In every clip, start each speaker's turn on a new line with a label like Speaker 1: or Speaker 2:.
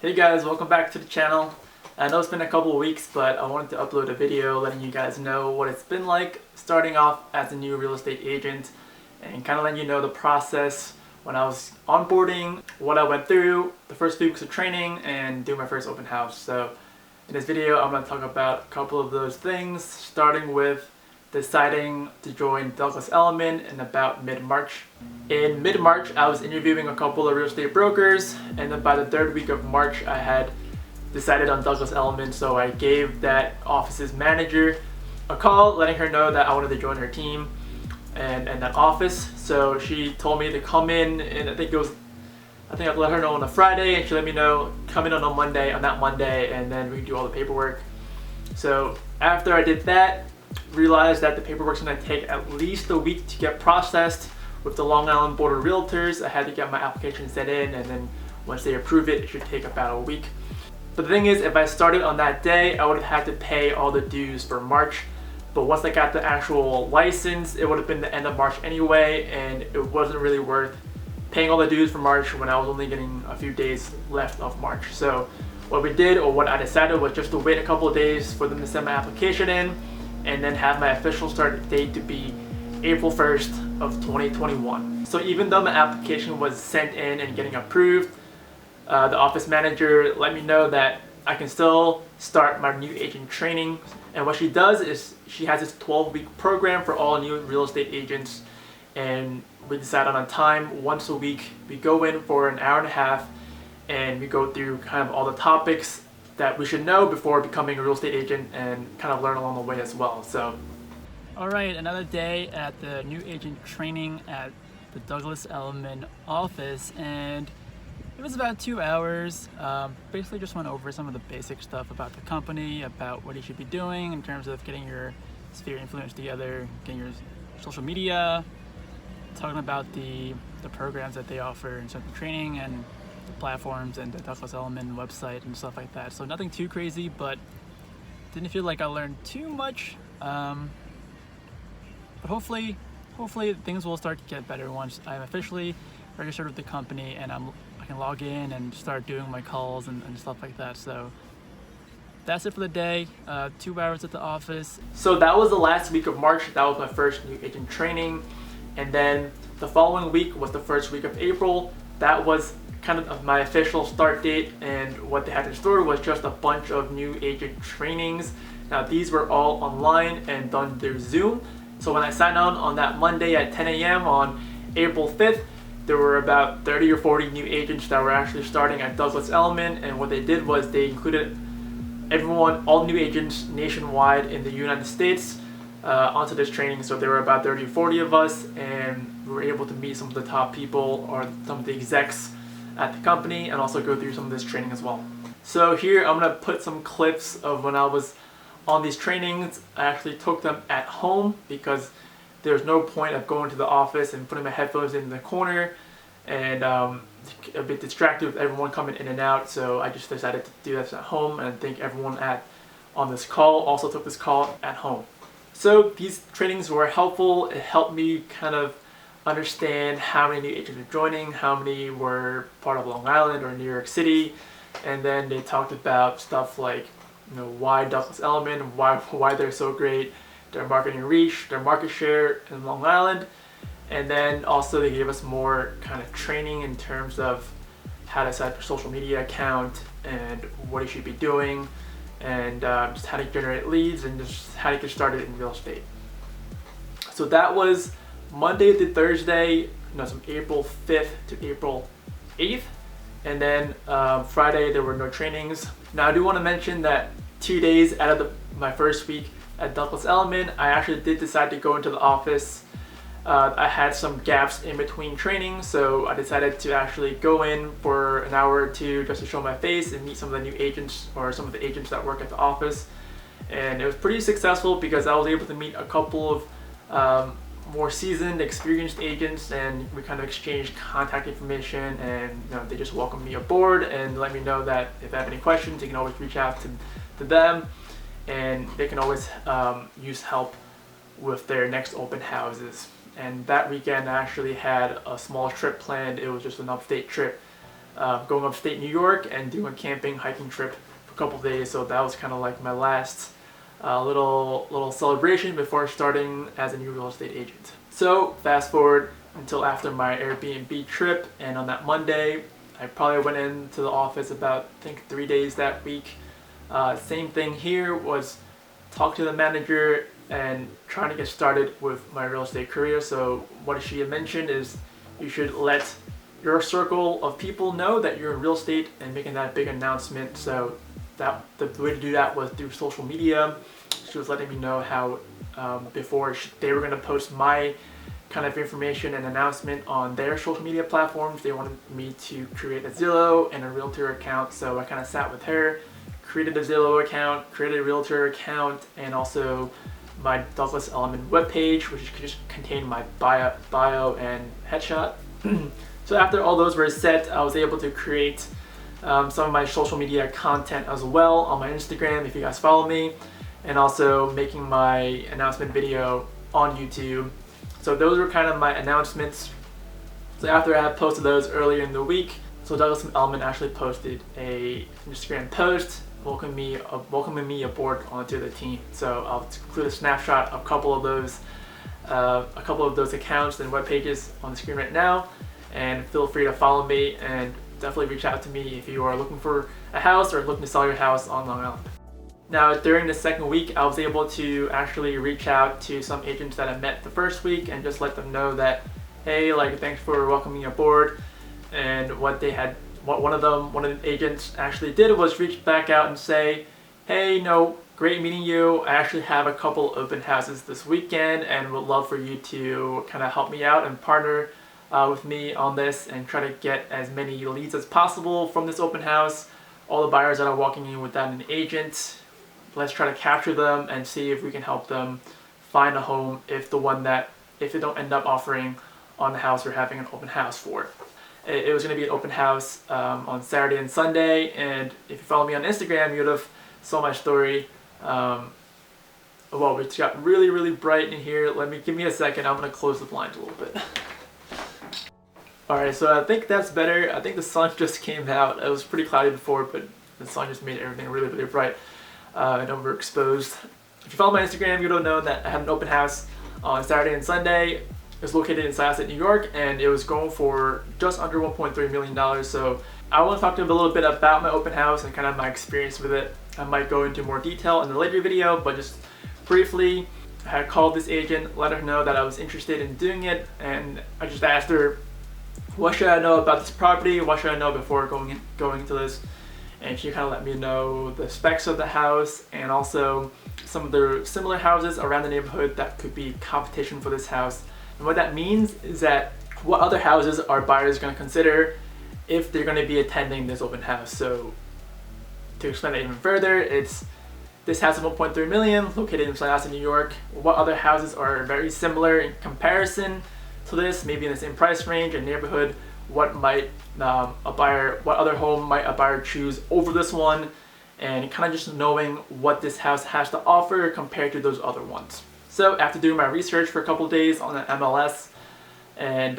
Speaker 1: Hey guys, welcome back to the channel. I know it's been a couple of weeks, but I wanted to upload a video letting you guys know what it's been like starting off as a new real estate agent and kind of letting you know the process when I was onboarding, what I went through, the first few weeks of training, and doing my first open house. So in this video, I'm going to talk about a couple of those things, starting with deciding to join Douglas Elliman in about mid-March. In mid-March, I was interviewing a couple of real estate brokers, and then by the third week of March, I had decided on Douglas Elliman, so I gave that office's manager a call, letting her know that I wanted to join her team and that office. So she told me to come in, and I think I let her know on a Friday, and she let me know come in on that Monday, and then we do all the paperwork. So after I did that, realized that the paperwork's gonna take at least a week to get processed with the Long Island Board of Realtors. I had to get my application sent in, and then once they approve it, it should take about a week. But the thing is, if I started on that day, I would have had to pay all the dues for March. But once I got the actual license, it would have been the end of March anyway, and it wasn't really worth paying all the dues for March when I was only getting a few days left of March. So what we did, or what I decided, was just to wait a couple of days for them to send my application in, and then have my official start date to be April 1st of 2021. So even though my application was sent in and getting approved, the office manager let me know that I can still start my new agent training. And what she does is she has this 12-week program for all new real estate agents, and we decide on a time once a week. We go in for an hour and a half, and we go through kind of all the topics that we should know before becoming a real estate agent, and kind of learn along the way as well. So, all right, another day at the new agent training at the Douglas Elliman office, and it was about 2 hours. Basically just went over some of the basic stuff about the company, about what you should be doing in terms of getting your sphere of influence together, getting your social media, talking about the programs that they offer in terms of training and the platforms and the Douglas Elliman website and stuff like that. So nothing too crazy, but didn't feel like I learned too much. But hopefully things will start to get better once I'm officially registered with the company and I can log in and start doing my calls and stuff like that. So that's it for the day. 2 hours at the office. So that was the last week of March. That was my first new agent training. And then the following week was the first week of April. That was kind of my official start date, and what they had in store was just a bunch of new agent trainings. Now these were all online and done through Zoom. So when I signed on that Monday at 10 a.m. on April 5th, there were about 30 or 40 new agents that were actually starting at Douglas Elliman, and what they did was they included all new agents nationwide in the United States onto this training. So there were about 30 or 40 of us, and we were able to meet some of the top people or some of the execs at the company, and also go through some of this training as well. So here I'm gonna put some clips of when I was on these trainings. I actually took them at home because there's no point of going to the office and putting my headphones in the corner and a bit distracted with everyone coming in and out. So I just decided to do this at home, and I think everyone on this call also took this call at home. So these trainings were helpful. It helped me kind of understand how many new agents were joining, how many were part of Long Island or New York City, and then they talked about stuff like, why Douglas Elliman, why they're so great, their marketing reach, their market share in Long Island, and then also they gave us more kind of training in terms of how to set up your social media account and what you should be doing, and just how to generate leads and just how to get started in real estate. So that was Monday to Thursday, from April 5th to April 8th, and then Friday there were no trainings. Now I do want to mention that 2 days out of my first week at Douglas Elliman, I actually did decide to go into the office. I had some gaps in between trainings, so I decided to actually go in for an hour or two just to show my face and meet some of the new agents or some of the agents that work at the office. And it was pretty successful because I was able to meet a couple of more seasoned, experienced agents, and we kind of exchanged contact information, and they just welcomed me aboard and let me know that if I have any questions, you can always reach out to them, and they can always use help with their next open houses. And that weekend I actually had a small trip planned. It was just an upstate trip going upstate New York and doing a camping, hiking trip for a couple of days. So that was kind of like my last little celebration before starting as a new real estate agent. So fast forward until after my Airbnb trip, and on that Monday, I probably went into the office about, I think, 3 days that week. Same thing here, was talk to the manager and trying to get started with my real estate career. So what she had mentioned is you should let your circle of people know that you're in real estate and making that big announcement. So that the way to do that was through social media. She was letting me know how before they were going to post my kind of information and announcement on their social media platforms, they wanted me to create a Zillow and a Realtor account. So I kind of sat with her, created a Zillow account, created a Realtor account, and also my Douglas Elliman webpage, which just contained my bio and headshot. So after all those were set, I was able to create some of my social media content as well on my Instagram, if you guys follow me, and also making my announcement video on YouTube. So those were kind of my announcements. So after I had posted those earlier in the week, so Douglas Elliman actually posted a Instagram post welcoming me aboard onto the team. So I'll include a snapshot of a couple of those accounts and web pages on the screen right now. And feel free to follow me and definitely reach out to me if you are looking for a house or looking to sell your house on Long Island. Now, during the second week, I was able to actually reach out to some agents that I met the first week and just let them know that, hey, like, thanks for welcoming me aboard. And what one of the agents actually did was reach back out and say, hey, great meeting you. I actually have a couple open houses this weekend and would love for you to kind of help me out and partner with me on this and try to get as many leads as possible from this open house. All the buyers that are walking in without an agent, let's try to capture them and see if we can help them find a home if they don't end up offering on the house we're having an open house for. It was going to be an open house on Saturday and Sunday, and if you follow me on Instagram, you would have saw my story. Well, it's got really, really bright in here. Give me a second. I'm going to close the blinds a little bit. Alright, so I think that's better. I think the sun just came out. It was pretty cloudy before, but the sun just made everything really, really bright and overexposed. If you follow my Instagram, you'll know that I had an open house on Saturday and Sunday. It was located in Syosset, New York, and it was going for just under $1.3 million. So I want to talk to you a little bit about my open house and kind of my experience with it. I might go into more detail in the later video, but just briefly, I had called this agent, let her know that I was interested in doing it, and I just asked her, what should I know about this property? What should I know before going into this? And she kind of let me know the specs of the house and also some of the similar houses around the neighborhood that could be competition for this house. And what that means is that what other houses are buyers going to consider if they're going to be attending this open house. So to explain that even further, this house is $1.3 million, located in Syosset, New York. What other houses are very similar in comparison to this, maybe in the same price range and neighborhood? What other home might a buyer choose over this one, and kind of just knowing what this house has to offer compared to those other ones. So after doing my research for a couple of days on the MLS, and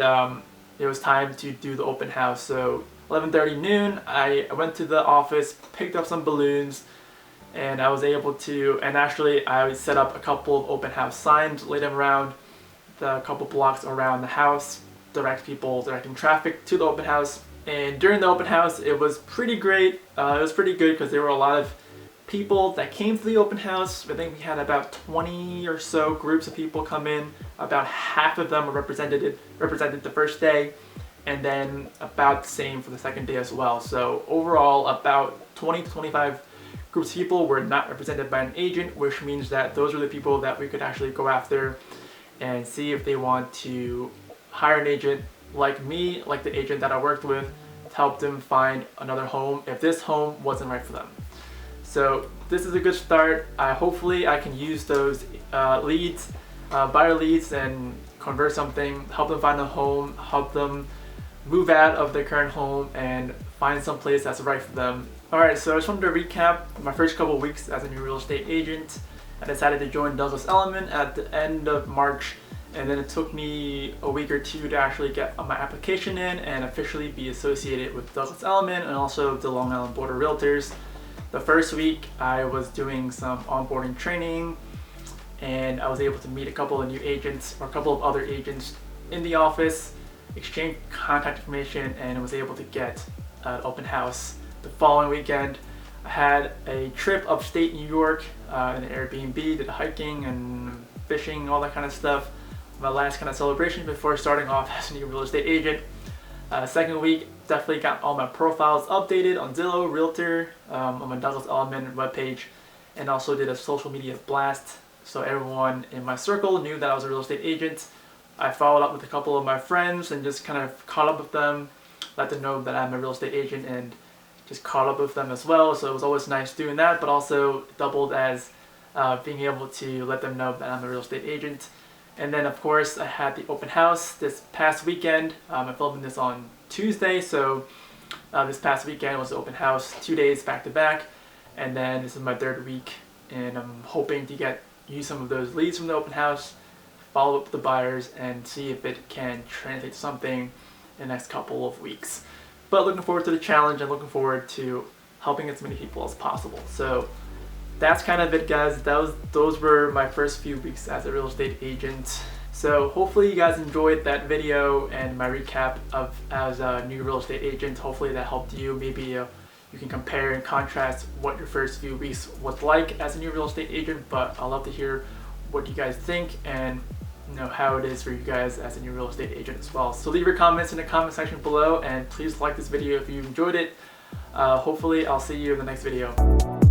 Speaker 1: it was time to do the open house. So 11:30 noon, I went to the office, picked up some balloons, and I was able to, and actually I set up a couple of open house signs, laid them around the couple blocks around the house, directing traffic to the open house. And during the open house, it was pretty great. It was pretty good because there were a lot of people that came to the open house. I think we had about 20 or so groups of people come in. About half of them were represented the first day, and then about the same for the second day as well. So overall, about 20 to 25 groups of people were not represented by an agent, which means that those are the people that we could actually go after and see if they want to hire an agent like me, like the agent that I worked with, to help them find another home if this home wasn't right for them. So this is a good start. Hopefully I can use those leads, buyer leads, and convert something, help them find a home, help them move out of their current home and find some place that's right for them. Alright, so I just wanted to recap my first couple of weeks as a new real estate agent. I decided to join Douglas Elliman at the end of March, And then it took me a week or two to actually get my application in and officially be associated with Douglas Elliman and also the Long Island Board of Realtors. The first week I was doing some onboarding training, and I was able to meet a couple of new agents or a couple of other agents in the office, exchange contact information, and was able to get an open house. The following weekend I had a trip upstate New York in an Airbnb, did hiking and fishing, all that kind of stuff. My last kind of celebration before starting off as a new real estate agent. Second week, definitely got all my profiles updated on Zillow, Realtor, on my Douglas Elliman webpage, and also did a social media blast so everyone in my circle knew that I was a real estate agent. I followed up with a couple of my friends and just kind of caught up with them, let them know that I'm a real estate agent, and just caught up with them as well. So it was always nice doing that, but also doubled as being able to let them know that I'm a real estate agent. And then of course I had the open house this past weekend. I'm filming this on Tuesday, so this past weekend was the open house, 2 days back to back. And then this is my third week, and I'm hoping to use some of those leads from the open house, follow up with the buyers, and see if it can translate to something in the next couple of weeks. But looking forward to the challenge and looking forward to helping as many people as possible. So that's kind of it, guys. Those were my first few weeks as a real estate agent. So hopefully you guys enjoyed that video and my recap of as a new real estate agent. Hopefully that helped you. Maybe you can compare and contrast what your first few weeks was like as a new real estate agent. But I'd love to hear what you guys think and how it is for you guys as a new real estate agent as well. So leave your comments in the comment section below, and please like this video if you enjoyed it. Hopefully I'll see you in the next video.